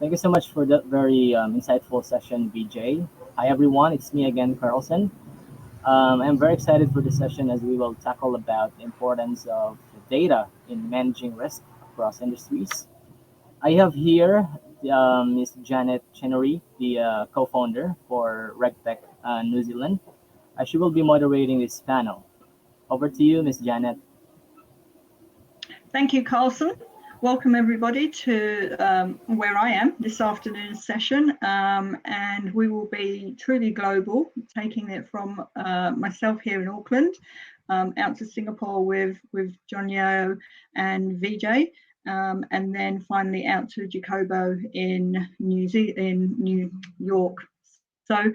Thank you so much for that very insightful session, VJ. Hi, everyone. It's me again, Carlson. I'm very excited for this session as we will tackle about the importance of data in managing risk across industries. I have here Ms. Janet Chenery, the co-founder for RegTech New Zealand. She will be moderating this panel. Over to you, Ms. Janet. Thank you, Carlson. Welcome everybody to where I am this afternoon's session, and we will be truly global, taking it from myself here in Auckland out to Singapore with John Yeo and VJ, and then finally out to Jacobo in New York. So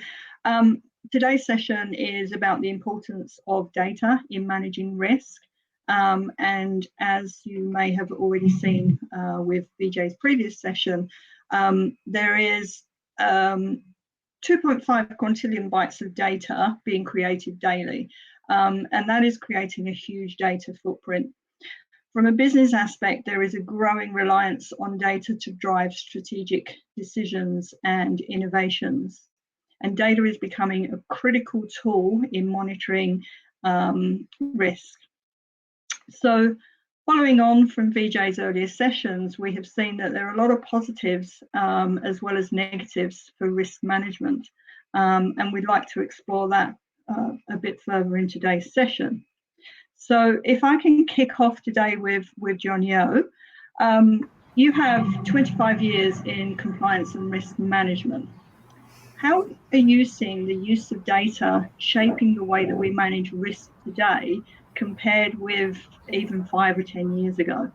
today's session is about the importance of data in managing risk. And as you may have already seen with VJ's previous session, there is 2.5 quintillion bytes of data being created daily, and that is creating a huge data footprint. From a business aspect, there is a growing reliance on data to drive strategic decisions and innovations. And data is becoming a critical tool in monitoring risk. So following on from VJ's earlier sessions, we have seen that there are a lot of positives as well as negatives for risk management. And we'd like to explore that a bit further in today's session. So if I can kick off today with John Yeo, you have 25 years in compliance and risk management. How are you seeing the use of data shaping the way that we manage risk today compared with even 5 or 10 years ago?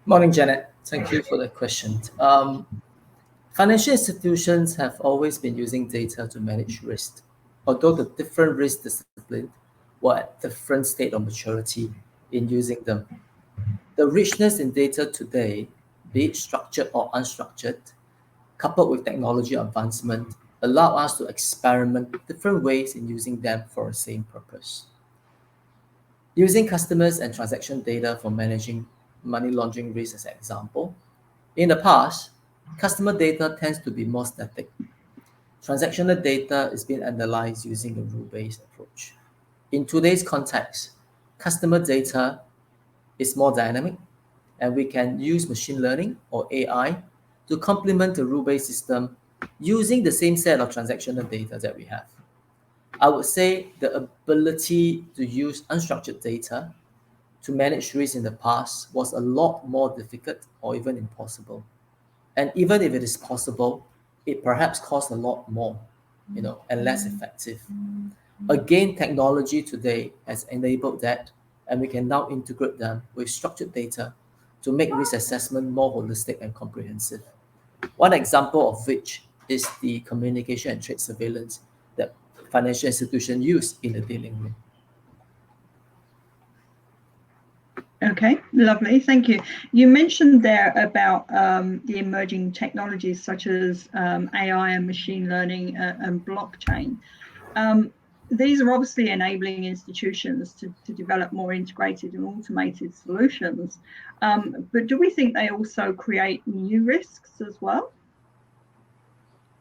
Morning, Janet. Thank you for the question. Financial institutions have always been using data to manage risk, although the different risk disciplines were at different state of maturity in using them. The richness in data today, be it structured or unstructured, coupled with technology advancement, allow us to experiment different ways in using them for the same purpose. Using customers and transaction data for managing money laundering risk as an example, in the past, customer data tends to be more static. Transactional data is being analyzed using a rule-based approach. In today's context, customer data is more dynamic, and we can use machine learning or AI to complement the rule-based system using the same set of transactional data that we have. I would say the ability to use unstructured data to manage risk in the past was a lot more difficult or even impossible. And even if it is possible, it perhaps costs a lot more, and less effective. Again, technology today has enabled that, and we can now integrate them with structured data to make risk assessment more holistic and comprehensive. One example of which is the communication and trade surveillance that financial institutions use in the dealing room. Okay, lovely, thank you. You mentioned there about the emerging technologies such as AI and machine learning and blockchain. These are obviously enabling institutions to develop more integrated and automated solutions. But do we think they also create new risks as well?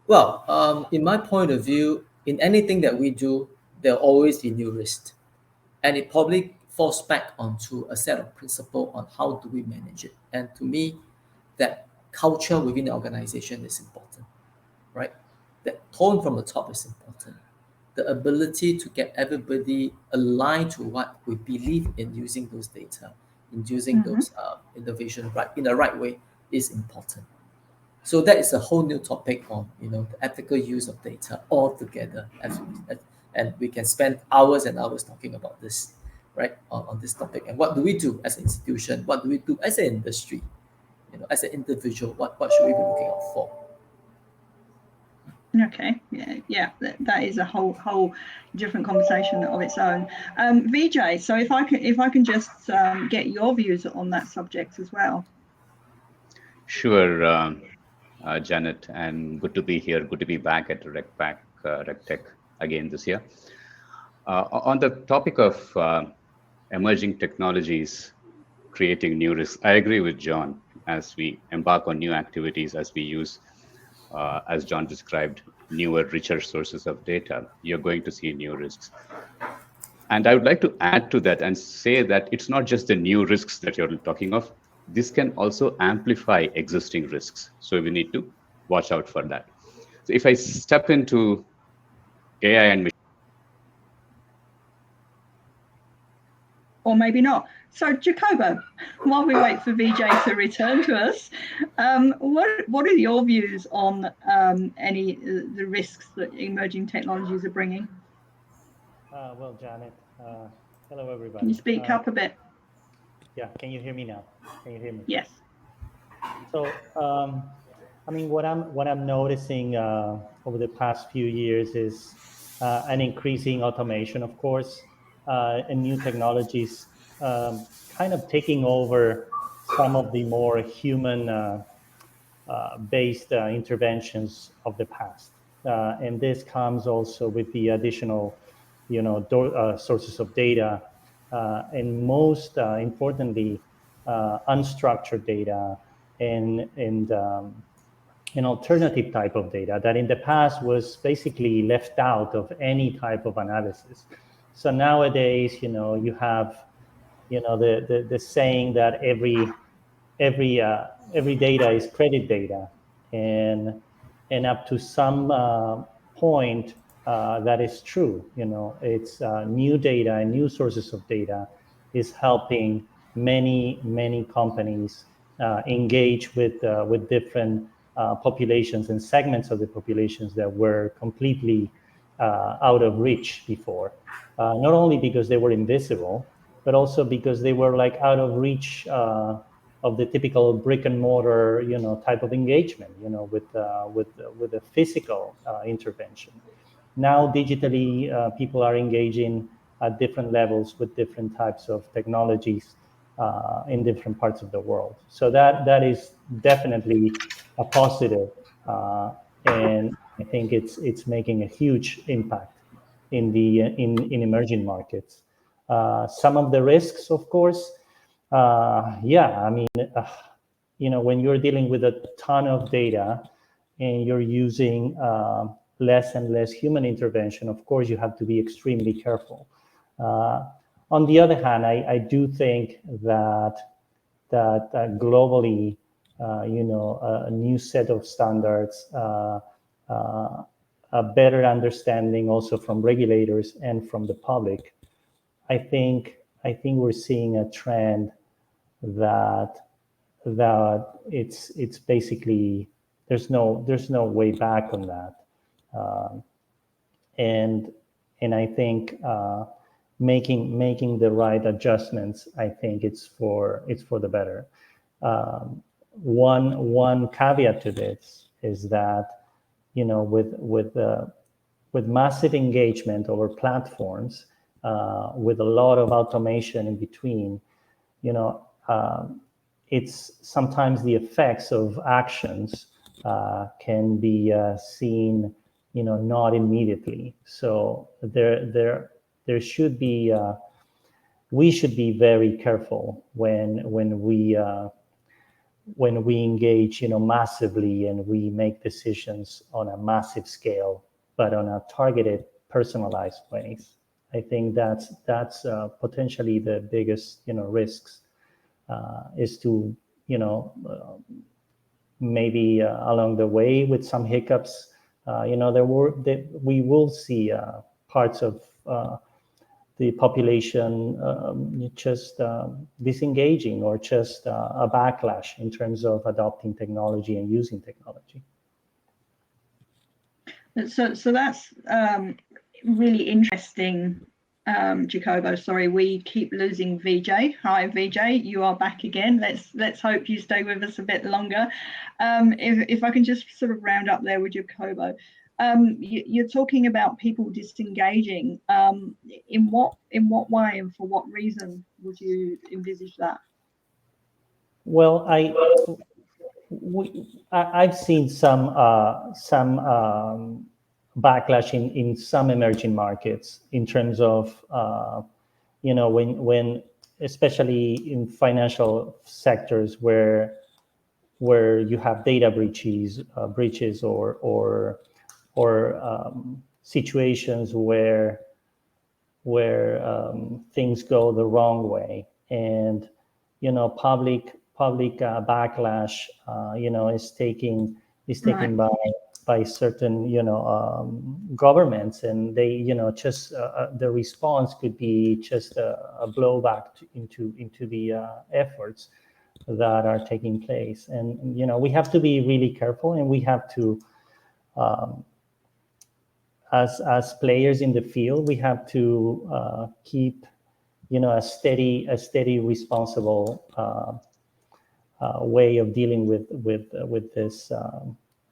Well, in my point of view, in anything that we do, there'll always be new risks. And it probably falls back onto a set of principles on how do we manage it. And to me, that culture within the organization is important, right? That tone from the top is important. The ability to get everybody aligned to what we believe in using those data, in using those innovation in the right way is important. So that is a whole new topic on the ethical use of data altogether, and we can spend hours and hours talking about this, right, on this topic. And what do we do as an institution? What do we do as an industry? As an individual, what should we be looking out for? Okay, yeah, that is a whole different conversation of its own. VJ, so if I can just get your views on that subject as well. Sure, Janet, and good to be here. Good to be back at RegTech again this year. On the topic of emerging technologies creating new risks, I agree with John. as we embark on new activities, as we use, as John described, newer, richer sources of data, you're going to see new risks. And I would like to add to that and say that it's not just the new risks that you're talking of. This can also amplify existing risks. So we need to watch out for that. So if I step into AI and or maybe not. So Jacobo, while we wait for Vijay to return to us, what are your views on the risks that emerging technologies are bringing? Well, Janet, hello everybody. Can you speak up a bit? Yeah, can you hear me now? Can you hear me? Yes. So, I mean, what I'm noticing over the past few years is an increasing automation, of course, and new technologies kind of taking over some of the more human based interventions of the past. And this comes also with the additional, sources of data, and most importantly, unstructured data and alternative type of data that in the past was basically left out of any type of analysis. So nowadays, you have, the saying that every data is credit data, and up to some point that is true. It's new data and new sources of data is helping many companies engage with different populations and segments of the populations that were completely out of reach before. Not only because they were invisible, but also because they were like out of reach of the typical brick and mortar, type of engagement, with a physical intervention. Now, digitally, people are engaging at different levels with different types of technologies in different parts of the world. So that is definitely a positive, and I think it's making a huge impact in emerging markets. Some of the risks, of course, I mean, when you're dealing with a ton of data and you're using less and less human intervention, of course, you have to be extremely careful. On the other hand, I do think that globally, a new set of standards, a better understanding also from regulators and from the public. I think we're seeing a trend that it's basically there's no way back on that, and I think making the right adjustments, I think it's for the better. One caveat to this is that with massive engagement over platforms, with a lot of automation in between, it's sometimes the effects of actions can be seen, not immediately. So there should be we should be very careful when we engage, massively, and we make decisions on a massive scale, but on a targeted, personalized ways. I think that's potentially the biggest, risks, is to, maybe along the way with some hiccups, we will see parts of the population just disengaging, or just a backlash in terms of adopting technology and using technology. So that's really interesting, Jacobo. Sorry, we keep losing Vijay. Hi, Vijay, you are back again. Let's hope you stay with us a bit longer. If I can just sort of round up there with Jacobo. You're talking about people disengaging. In what way and for what reason would you envisage that? Well, I've seen some backlash in some emerging markets in terms of when especially in financial sectors where you have data breaches or situations where things go the wrong way, and public backlash is taken Right. by certain governments, and they just the response could be just a blowback into the efforts that are taking place. And we have to be really careful, and we have to as players in the field, we have to keep a steady responsible way of dealing with this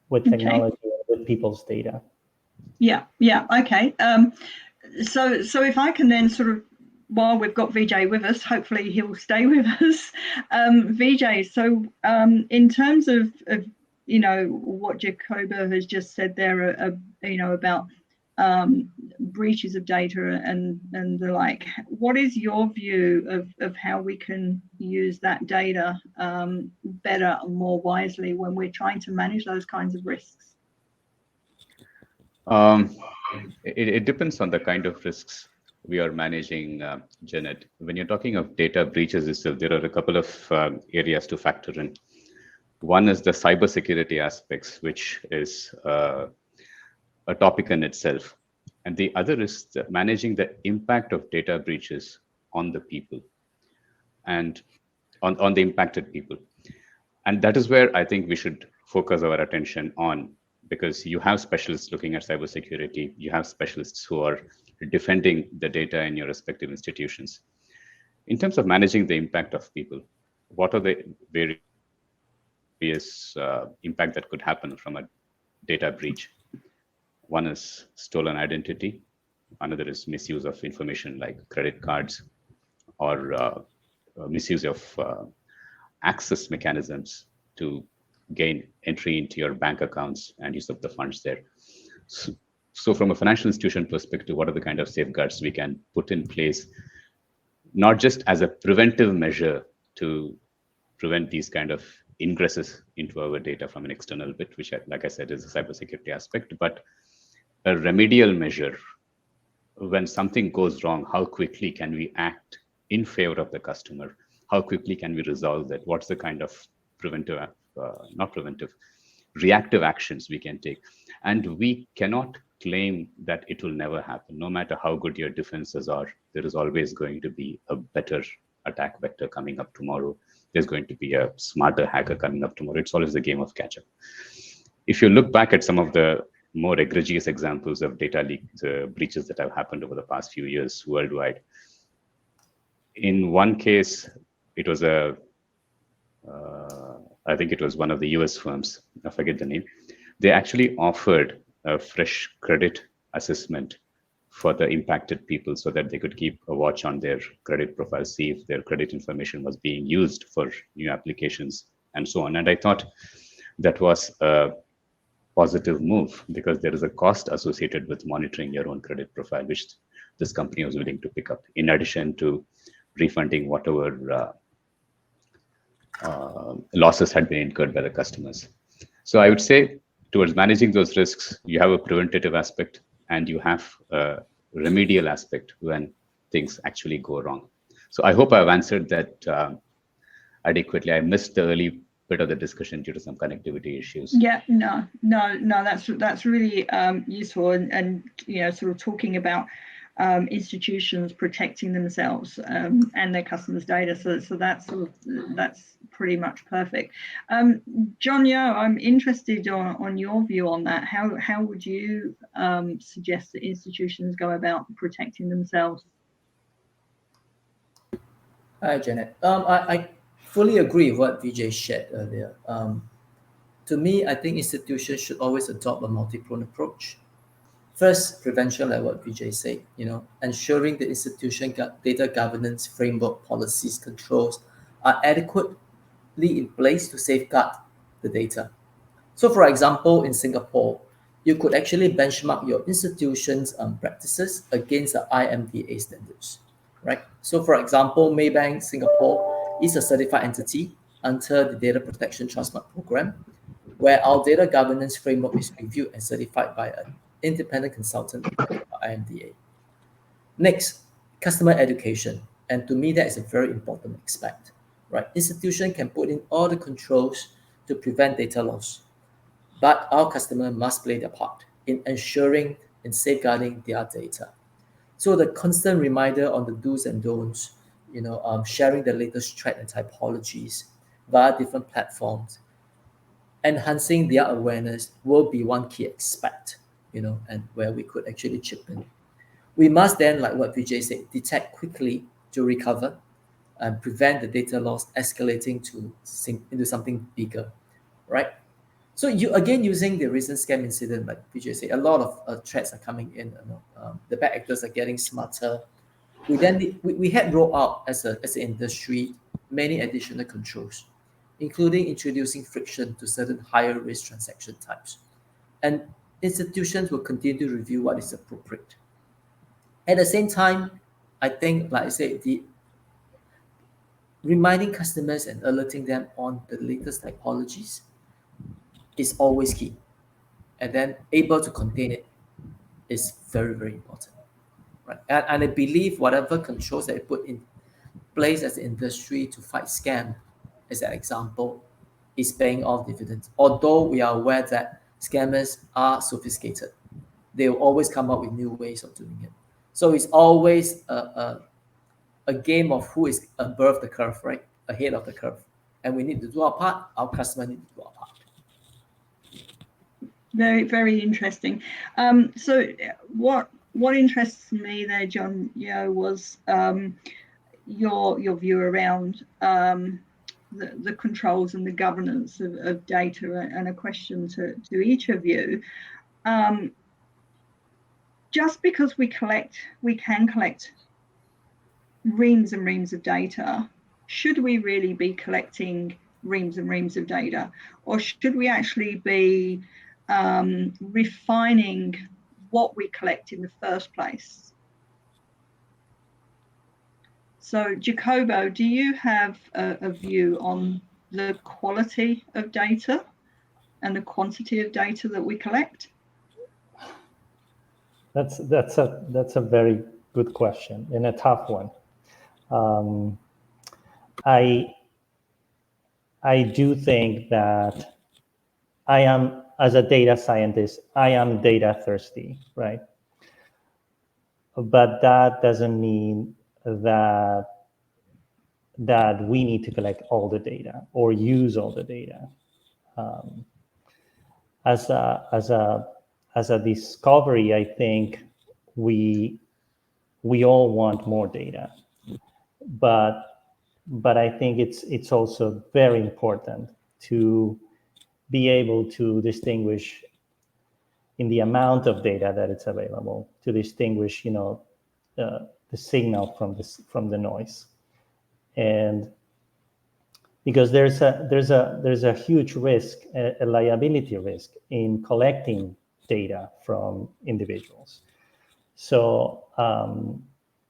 with technology, with people's data. Yeah. Okay. So if I can then sort of, while we've got Vijay with us, hopefully he'll stay with us. Vijay, so in terms of what Jacoba has just said there, about breaches of data and the like, what is your view of how we can use that data better and more wisely when we're trying to manage those kinds of risks? It depends on the kind of risks we are managing, Janet. When you're talking of data breaches itself, there are a couple of areas to factor in. One is the cybersecurity aspects, which is a topic in itself. And the other is managing the impact of data breaches on the people and on the impacted people. And that is where I think we should focus our attention on, because you have specialists looking at cybersecurity, you have specialists who are defending the data in your respective institutions. In terms of managing the impact of people, what are the various impact that could happen from a data breach? One is stolen identity. Another is misuse of information like credit cards, or misuse of access mechanisms to gain entry into your bank accounts and use of the funds there. So from a financial institution perspective, what are the kind of safeguards we can put in place, not just as a preventive measure to prevent these kind of ingresses into our data from an external bit, which, like I said, is a cybersecurity aspect, but a remedial measure. When something goes wrong, how quickly can we act in favor of the customer? How quickly can we resolve that? What's the kind of preventive, not preventive, reactive actions we can take? And we cannot claim that it will never happen. No matter how good your defenses are, there is always going to be a better attack vector coming up tomorrow. There's going to be a smarter hacker coming up tomorrow. It's always a game of catch up. If you look back at some of the more egregious examples of data leak breaches that have happened over the past few years worldwide, in one case, it was I think it was one of the US firms, I forget the name. They actually offered a fresh credit assessment for the impacted people so that they could keep a watch on their credit profile, see if their credit information was being used for new applications and so on. And I thought that was a positive move, because there is a cost associated with monitoring your own credit profile, which this company was willing to pick up, in addition to refunding whatever losses had been incurred by the customers. So I would say, towards managing those risks, you have a preventative aspect and you have a remedial aspect when things actually go wrong. So I hope I've answered that adequately. I missed the early bit of the discussion due to some connectivity issues. Yeah, no, that's really useful, and sort of talking about institutions protecting themselves and their customers' data. So that's pretty much perfect. John Yo, I'm interested on your view on that. How would you suggest that institutions go about protecting themselves? Hi, Janet. I fully agree with what Vijay shared earlier. To me, I think institutions should always adopt a multi-pronged approach. First, prevention, like what Vijay said, ensuring the institution data governance framework, policies, controls are adequately in place to safeguard the data. So, for example, in Singapore, you could actually benchmark your institution's practices against the IMDA standards, right? So, for example, Maybank Singapore is a certified entity under the Data Protection Trustmark Program, where our data governance framework is reviewed and certified by an independent consultant called IMDA. Next, customer education. And to me, that is a very important aspect, right? Institution can put in all the controls to prevent data loss, but our customer must play their part in ensuring and safeguarding their data. So the constant reminder on the do's and don'ts, sharing the latest threat and typologies via different platforms, enhancing their awareness will be one key aspect, and where we could actually chip in. We must then, like what Vijay said, detect quickly to recover and prevent the data loss escalating into something bigger, right? So you again using the recent scam incident, like Vijay said, a lot of threats are coming in. The bad actors are getting smarter. We had rolled out as an industry many additional controls, including introducing friction to certain higher risk transaction types, and institutions will continue to review what is appropriate. At the same time, I think, like I said, the reminding customers and alerting them on the latest typologies is always key, and then able to contain it is very, very important, right? And I believe whatever controls that I put in place as an industry to fight scam, as an example, is paying off dividends. Although we are aware that scammers are sophisticated, they will always come up with new ways of doing it. So it's always a game of who is above the curve, right? Ahead of the curve. And we need to do our part, our customer need to do our part. Very, very interesting. So what interests me there, John, was your view around the controls and the governance of data, and a question to each of you. Just because we can collect reams and reams of data, should we really be collecting reams and reams of data, or should we actually be refining what we collect in the first place? So Jacobo, do you have a view on the quality of data and the quantity of data that we collect? That's a very good question and a tough one. I do think that I am, as a data scientist, I am data thirsty, right? But that doesn't mean that we need to collect all the data or use all the data. As a discovery, I think we all want more data, but I think it's also very important to be able to distinguish in the amount of data that it's available, to distinguish, the signal from the noise, and because there's a huge risk, a liability risk in collecting data from individuals. So,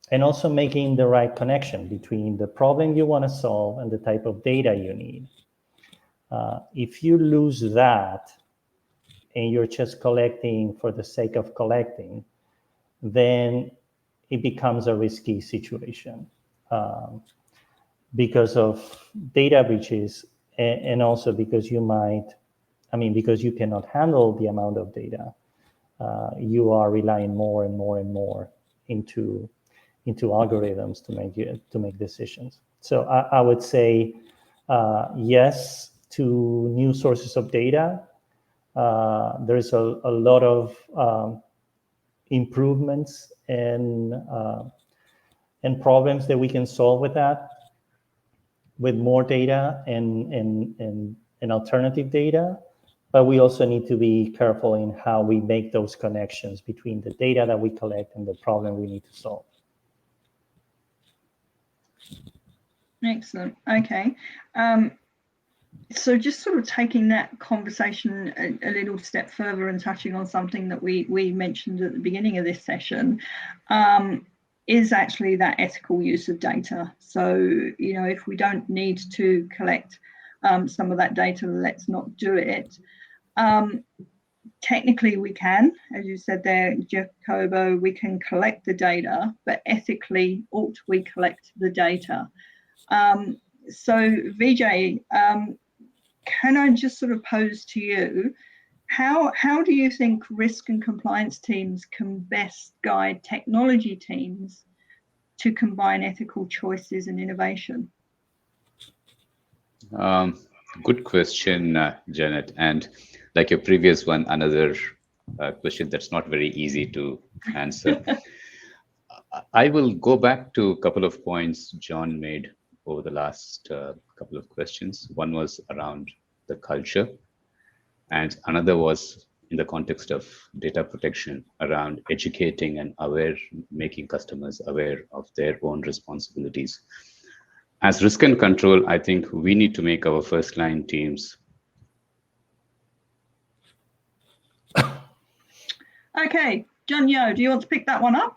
and also making the right connection between the problem you want to solve and the type of data you need. If you lose that and you're just collecting for the sake of collecting, then it becomes a risky situation because of data breaches, and also because because you cannot handle the amount of data. You are relying more and more and more into algorithms to make decisions. So I would say yes to new sources of data. There's a lot of improvements and problems that we can solve with that, with more data and alternative data. But we also need to be careful in how we make those connections between the data that we collect and the problem we need to solve. Excellent. Okay. So just sort of taking that conversation a little step further and touching on something that we mentioned at the beginning of this session, is actually that ethical use of data. So, if we don't need to collect some of that data, let's not do it. Technically we can, as you said there, Jacobo, we can collect the data, but ethically ought we collect the data? So Vijay, can I just sort of pose to you, how do you think risk and compliance teams can best guide technology teams to combine ethical choices and innovation? Good question, Janet. And like your previous one, another question that's not very easy to answer. I will go back to a couple of points John made over the last couple of questions. One was around the culture, and another was in the context of data protection around educating and making customers aware of their own responsibilities. As risk and control, I think we need to make our first line teams. Okay, John Yo, do you want to pick that one up?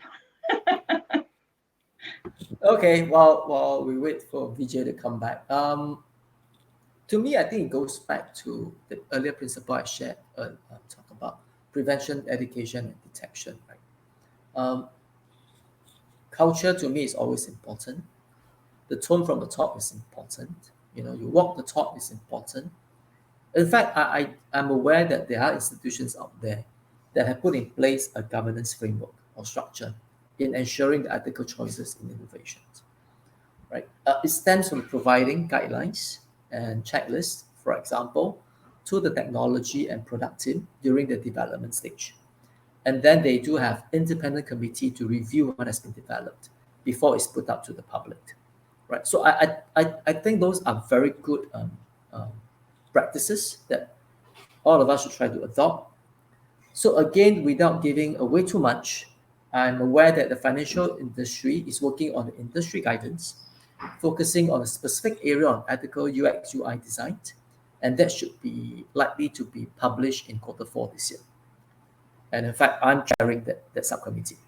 Okay, while we wait for Vijay to come back, to me, I think it goes back to the earlier principle I shared, talk about prevention, education, and detection. Right? Culture to me is always important. The tone from the top is important. You walk the talk is important. In fact, I'm aware that there are institutions out there that have put in place a governance framework or structure in ensuring the ethical choices in innovations. Right? It stems from providing guidelines and checklists, for example, to the technology and product team during the development stage. And then they do have independent committee to review what has been developed before it's put out to the public. Right. So I think those are very good practices that all of us should try to adopt. So again, without giving away too much, I'm aware that the financial industry is working on the industry guidance, focusing on a specific area on ethical UX UI design, and that should be likely to be published in Q4 this year. And in fact, I'm chairing that subcommittee.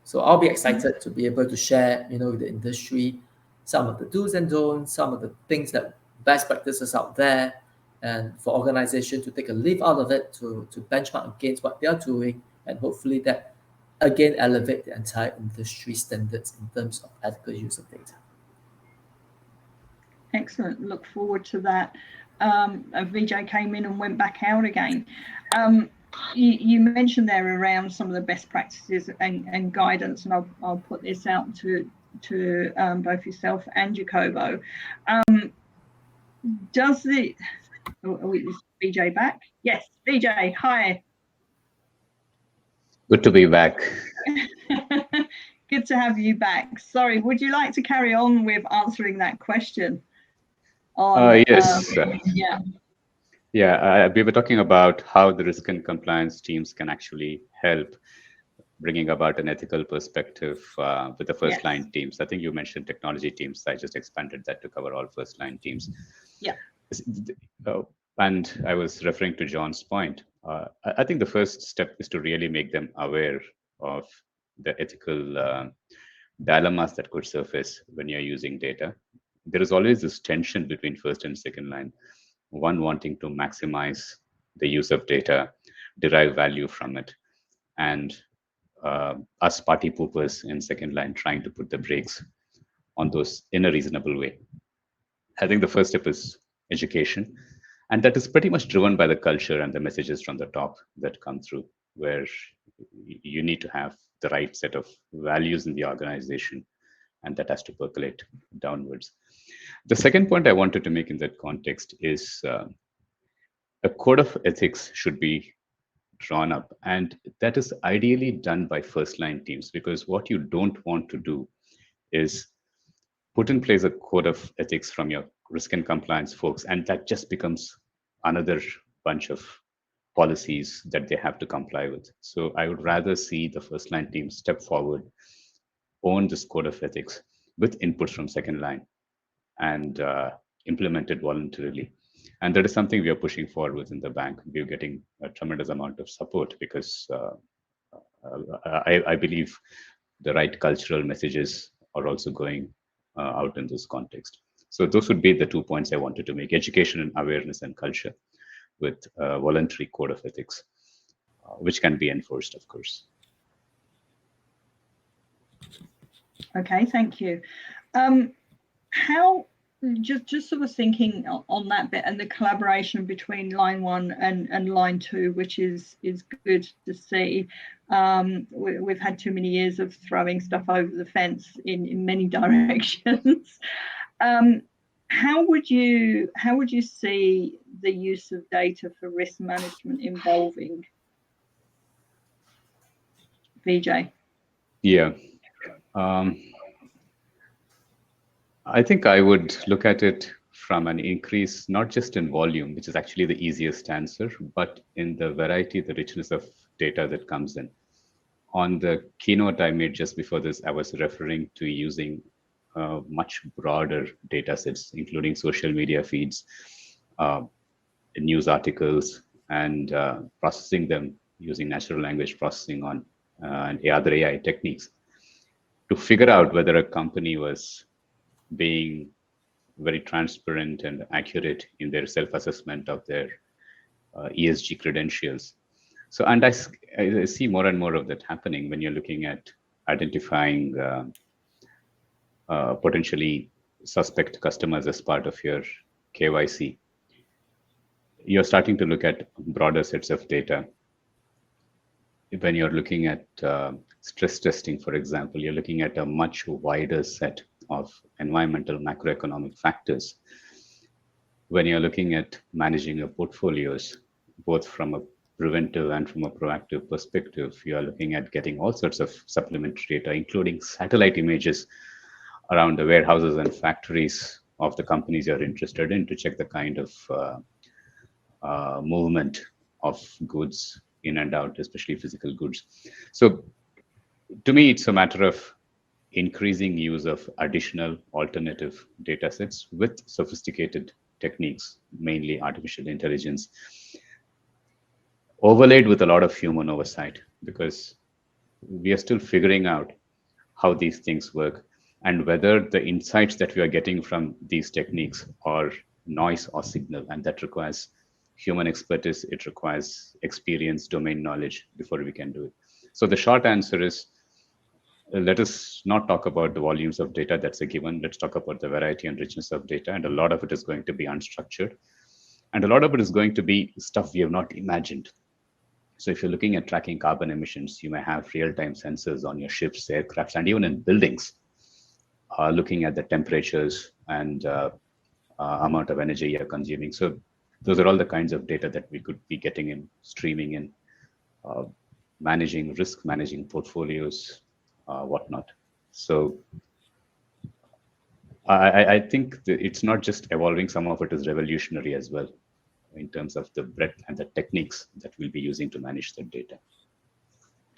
So I'll be excited to be able to share, with the industry, some of the do's and don'ts, some of the things that best practices out there, and for organizations to take a leaf out of it to benchmark against what they're doing, and hopefully that again elevate the entire industry standards in terms of ethical use of data. Excellent. Look forward to that. Vijay came in and went back out again. You mentioned there around some of the best practices and guidance, and I'll put this out to both yourself and Jacobo. Is Vijay back? Yes, Vijay, hi. Good to be back. Good to have you back. Sorry, would you like to carry on with answering that question? Yes. Yeah. Yeah, we were talking about how the risk and compliance teams can actually help bringing about an ethical perspective with the first line teams. I think you mentioned technology teams. I just expanded that to cover all first line teams. Yeah. And I was referring to John's point. I think the first step is to really make them aware of the ethical dilemmas that could surface when you're using data. There is always this tension between first and second line. One wanting to maximize the use of data, derive value from it, and us party poopers in second line trying to put the brakes on those in a reasonable way. I think the first step is education, and that is pretty much driven by the culture and the messages from the top that come through, where you need to have the right set of values in the organization, and that has to percolate downwards. The second point I wanted to make in that context is a code of ethics should be drawn up, and that is ideally done by first line teams, because what you don't want to do is put in place a code of ethics from your risk and compliance folks, and that just becomes another bunch of policies that they have to comply with. So I would rather see the first line team step forward, own this code of ethics with inputs from second line, and implement it voluntarily. And that is something we are pushing forward within the bank. We're getting a tremendous amount of support because I believe the right cultural messages are also going out in this context. So those would be the 2 points I wanted to make: education and awareness and culture with a voluntary code of ethics, which can be enforced, of course. Okay, thank you. How, just sort of thinking on that bit and the collaboration between line 1 and line 2, which is good to see. We've had too many years of throwing stuff over the fence in many directions. How would you see the use of data for risk management evolving, VJ? Yeah. I think I would look at it from an increase, not just in volume, which is actually the easiest answer, but in the variety, the richness of data that comes in. On the keynote I made just before this, I was referring to using much broader data sets, including social media feeds, news articles, and processing them using natural language processing on and other AI techniques to figure out whether a company was being very transparent and accurate in their self-assessment of their ESG credentials. So, and I see more and more of that happening when you're looking at identifying potentially suspect customers as part of your KYC. You're starting to look at broader sets of data. When you're looking at stress testing, for example, you're looking at a much wider set of environmental macroeconomic factors. When you're looking at managing your portfolios, both from a preventive and from a proactive perspective, you are looking at getting all sorts of supplementary data, including satellite images around the warehouses and factories of the companies you're interested in to check the kind of movement of goods in and out, especially physical goods. So to me, it's a matter of increasing use of additional alternative data sets with sophisticated techniques, mainly artificial intelligence, overlaid with a lot of human oversight, because we are still figuring out how these things work and whether the insights that we are getting from these techniques are noise or signal. And that requires human expertise. It requires experience, domain knowledge before we can do it. So the short answer is, let us not talk about the volumes of data, that's a given. Let's talk about the variety and richness of data. And a lot of it is going to be unstructured. And a lot of it is going to be stuff we have not imagined. So if you're looking at tracking carbon emissions, you may have real-time sensors on your ships, aircrafts, and even in buildings, looking at the temperatures and amount of energy you're consuming. So those are all the kinds of data that we could be getting in, streaming in, managing risk, managing portfolios, whatnot. So I think it's not just evolving, some of it is revolutionary as well in terms of the breadth and the techniques that we'll be using to manage the data.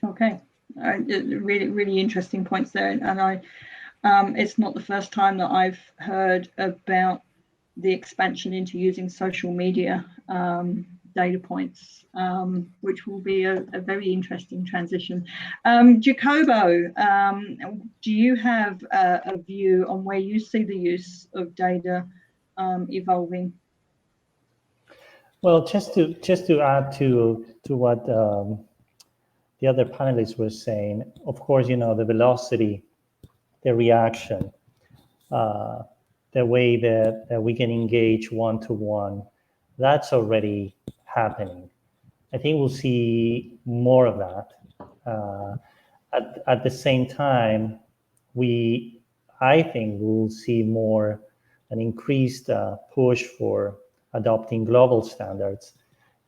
Okay, really, really interesting points there. And it's not the first time that I've heard about the expansion into using social media data points, which will be a very interesting transition. Jacobo, do you have a view on where you see the use of data evolving? Well, just to add to what the other panelists were saying, of course, you know, the velocity, the reaction, the way that we can engage one-to-one, that's already happening. I think we'll see more of that. At the same time, I think we'll see an increased push for adopting global standards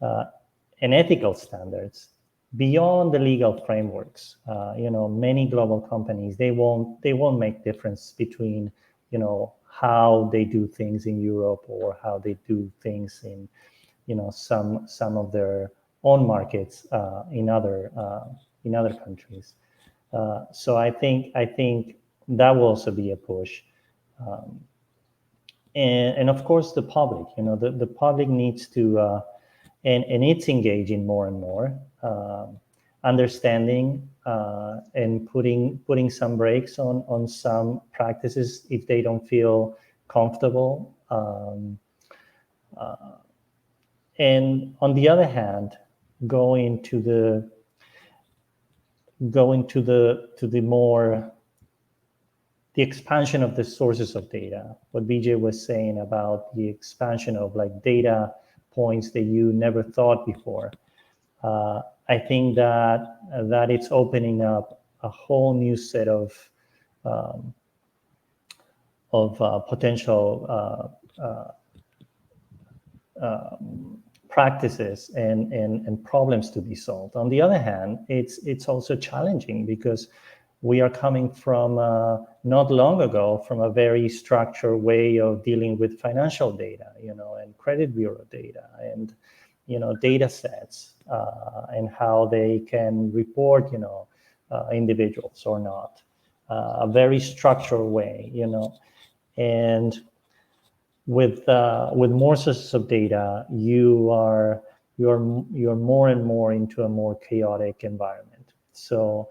and ethical standards beyond the legal frameworks. You know, many global companies, they won't make difference between, you know, how they do things in Europe or how they do things in, you know, some of their own markets in other countries. So I think that will also be a push. And of course, the public, you know, the public needs to, and it's engaging more and more, understanding and putting some brakes on some practices if they don't feel comfortable. And on the other hand, going to the more the expansion of the sources of data, what BJ was saying about the expansion of like data points that you never thought before. I think that it's opening up a whole new set of potential practices and problems to be solved. On the other hand, it's also challenging because we are coming from not long ago from a very structured way of dealing with financial data, and credit bureau data, and data sets, and how they can report, individuals or not, a very structured way, and with more sources of data, you're more and more into a more chaotic environment. So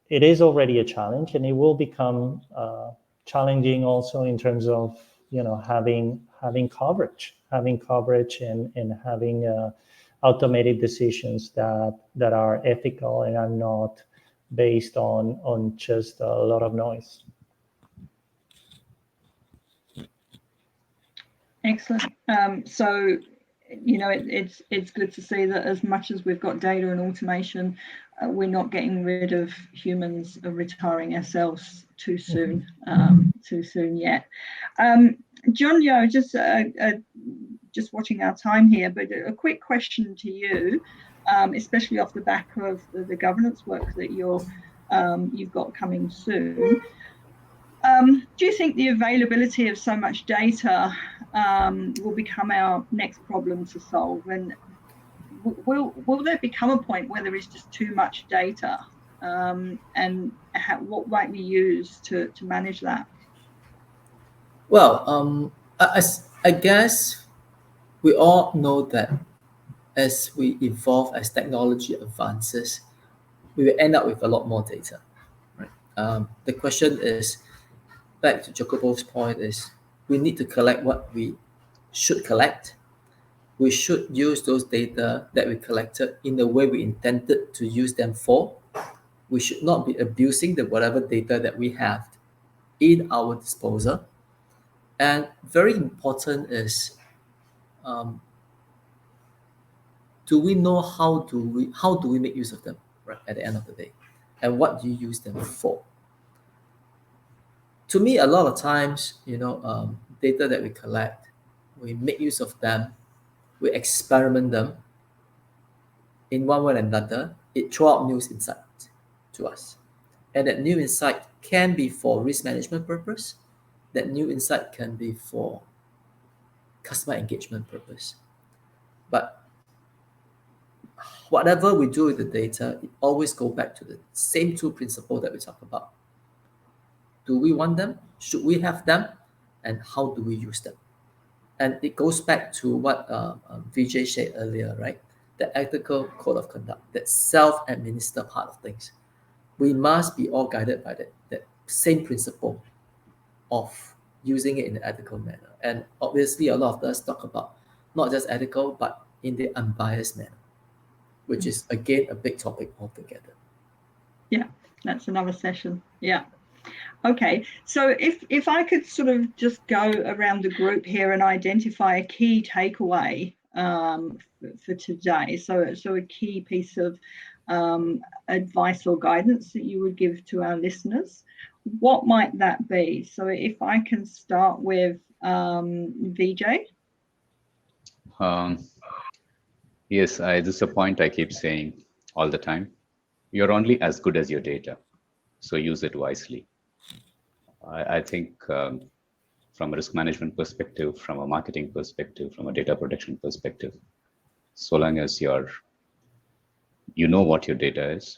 it is already a challenge, and it will become challenging also in terms of having coverage and having automated decisions that are ethical and are not based on just a lot of noise. Excellent. So, it's good to see that as much as we've got data and automation, we're not getting rid of humans or retiring ourselves too soon yet. John Yo, just watching our time here, but a quick question to you, especially off the back of the governance work that you've got coming soon. Do you think the availability of so much data will become our next problem to solve? And will there become a point where there is just too much data? And what might we use to manage that? Well, I guess we all know that as we evolve, as technology advances, we will end up with a lot more data. Right? The question is, back to Jacobo's point, is we need to collect what we should collect. We should use those data that we collected in the way we intended to use them for. We should not be abusing the whatever data that we have in our disposal. And very important is, do we know how do we make use of them, right, at the end of the day, and what do you use them for? To me, a lot of times, data that we collect, we make use of them, we experiment them. In one way or another, it throws out new insight to us, and that new insight can be for risk management purpose. That new insight can be for customer engagement purpose. But whatever we do with the data, it always goes back to the same two principles that we talk about. Do we want them? Should we have them? And how do we use them? And it goes back to what Vijay said earlier, right? The ethical code of conduct, that self-administered part of things. We must be all guided by that same principle of using it in an ethical manner. And obviously, a lot of us talk about not just ethical, but in the unbiased manner, which is, again, a big topic altogether. Yeah, that's another session. Yeah. Okay, so if I could sort of just go around the group here and identify a key takeaway for today, so a key piece of advice or guidance that you would give to our listeners, what might that be? So if I can start with Vijay. Yes, this is a point I keep saying all the time. You're only as good as your data, so use it wisely. I think from a risk management perspective, from a marketing perspective, from a data protection perspective, so long as you know what your data is,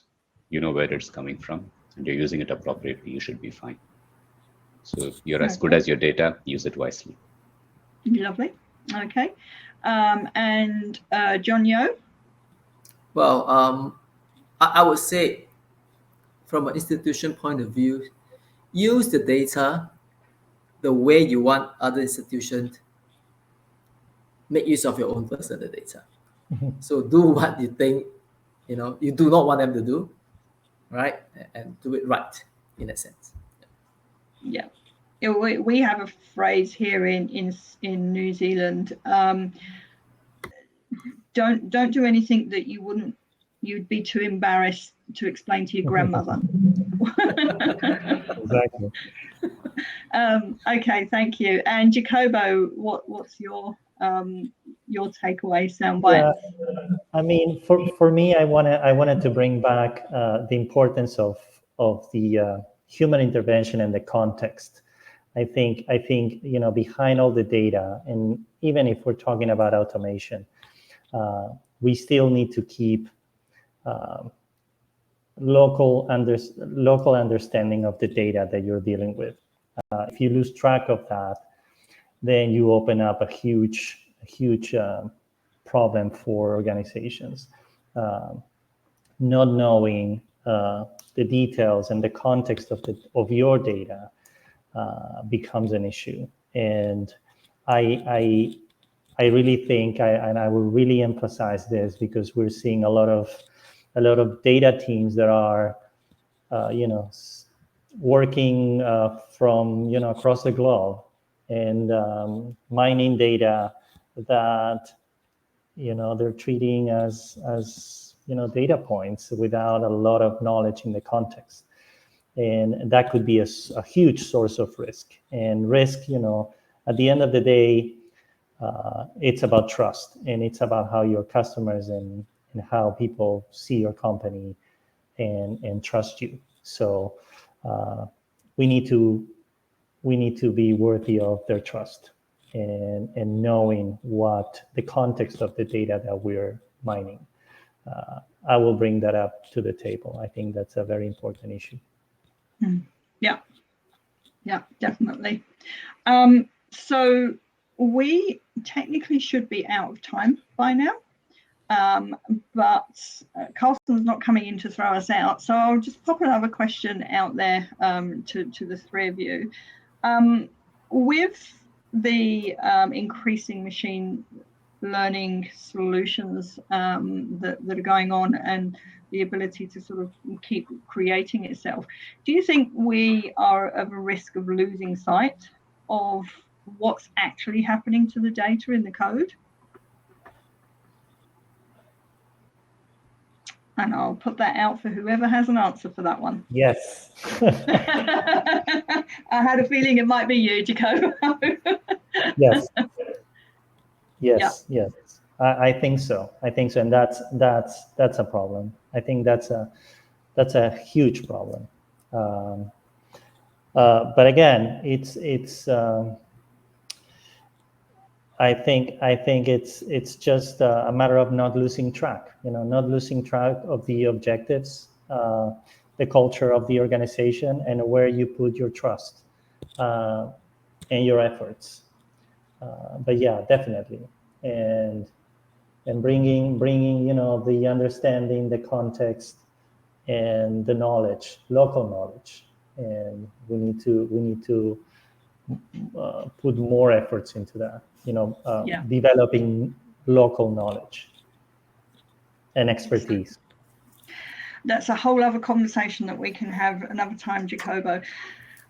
you know where it's coming from, and you're using it appropriately, you should be fine. So if you're as good as your data, use it wisely. Lovely. Okay. And John Yo? Well, I would say from an institution point of view, use the data the way you want other institutions make use of your own personal data. So do what you think, you do not want them to do, right? And do it right in a sense. Yeah. We have a phrase here in New Zealand. Don't do anything that you'd be too embarrassed to explain to your grandmother. Exactly. Okay, thank you. And Jacobo, what's your takeaway soundbite? Yeah, I mean, for me, I wanted to bring back the importance of the human intervention and the context. I think behind all the data, and even if we're talking about automation, we still need to keep local understanding of the data that you're dealing with. If you lose track of that, then you open up a huge problem for organizations. Not knowing the details and the context of your data becomes an issue. And I really think, and I will really emphasize this, because we're seeing a lot of data teams that are working from across the globe and mining data that they're treating as data points without a lot of knowledge in the context, and that could be a huge source of risk. And risk, at the end of the day, it's about trust, and it's about how your customers and how people see your company and trust you. So we need to be worthy of their trust and knowing what the context of the data that we're mining. I will bring that up to the table. I think that's a very important issue. Yeah, definitely. So we technically should be out of time by now, but Carlson's not coming in to throw us out, so I'll just pop another question out there to the three of you. With the increasing machine learning solutions that are going on, and the ability to sort of keep creating itself, do you think we are at a risk of losing sight of what's actually happening to the data in the code? And I'll put that out for whoever has an answer for that one. Yes. I had a feeling it might be you, Jacobo. Yes. Yeah. Yes. I think so. And that's a problem. I think that's a huge problem. But again, it's. I think it's just a matter of not losing track. Not losing track of the objectives, the culture of the organization, and where you put your trust and your efforts. But yeah, definitely, and bringing the understanding, the context, and the knowledge, local knowledge, and we need to put more efforts into that. Developing local knowledge and expertise. That's a whole other conversation that we can have another time, Jacobo.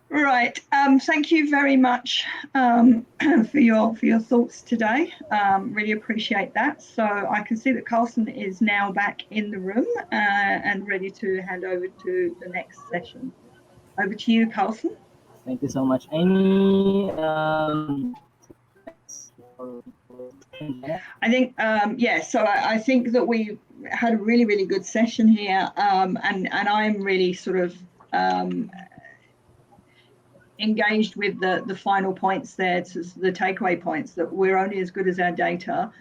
Right. Thank you very much for your thoughts today. Really appreciate that. So I can see that Carlson is now back in the room and ready to hand over to the next session. Over to you, Carlson. Thank you so much, Amy. I think, so I think that we had a really, really good session here, and I'm really sort of engaged with the final points there, the takeaway points, that we're only as good as our data.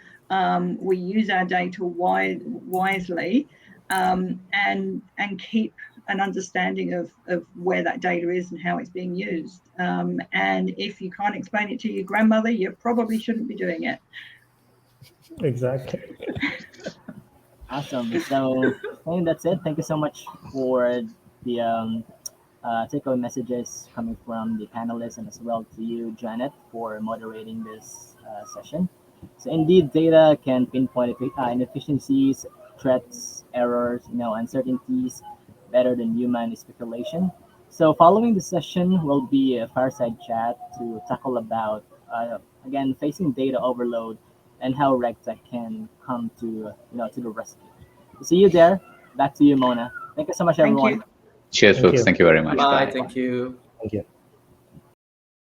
We use our data wisely, and keep an understanding of where that data is and how it's being used. And if you can't explain it to your grandmother, you probably shouldn't be doing it. Exactly. Awesome. So I think that's it. Thank you so much for the takeaway messages coming from the panelists and as well to you, Janet, for moderating this session. So indeed, data can pinpoint inefficiencies, threats, errors, uncertainties better than human speculation. So following the session will be a fireside chat to tackle about again facing data overload and how RegTech can come to the rescue. See you there. Back to you, Mona. Thank you so much, Thank everyone. you. Cheers, Thank folks. you. Thank you very much. Bye. Bye. Thank you. Thank you.